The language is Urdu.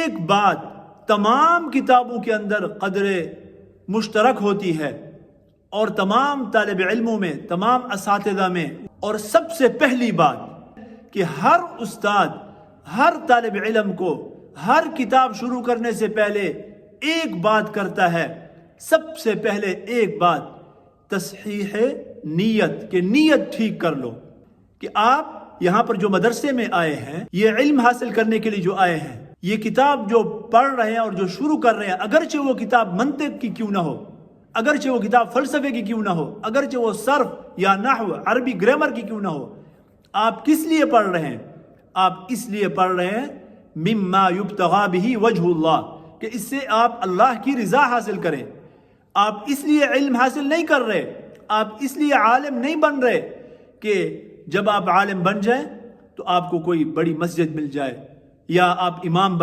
ایک بات تمام کتابوں کے اندر قدر مشترک ہوتی ہے، اور تمام طالب علموں میں، تمام اساتذہ میں، اور سب سے پہلی بات کہ ہر استاد، ہر طالب علم کو ہر کتاب شروع کرنے سے پہلے ایک بات کرتا ہے، سب سے پہلے ایک بات تصحیح نیت، کہ نیت ٹھیک کر لو کہ آپ یہاں پر جو مدرسے میں آئے ہیں، یہ علم حاصل کرنے کے لیے جو آئے ہیں، یہ کتاب جو پڑھ رہے ہیں اور جو شروع کر رہے ہیں، اگرچہ وہ کتاب منطق کی کیوں نہ ہو، اگرچہ وہ کتاب فلسفے کی کیوں نہ ہو، اگرچہ وہ صرف یا نحو عربی گرامر کی کیوں نہ ہو، آپ کس لیے پڑھ رہے ہیں؟ آپ اس لیے پڑھ رہے ہیں مما یبتغى به وجہ اللہ، کہ اس سے آپ اللہ کی رضا حاصل کریں۔ آپ اس لیے علم حاصل نہیں کر رہے، آپ اس لیے عالم نہیں بن رہے کہ جب آپ عالم بن جائیں تو آپ کو کوئی بڑی مسجد مل جائے یا آپ امام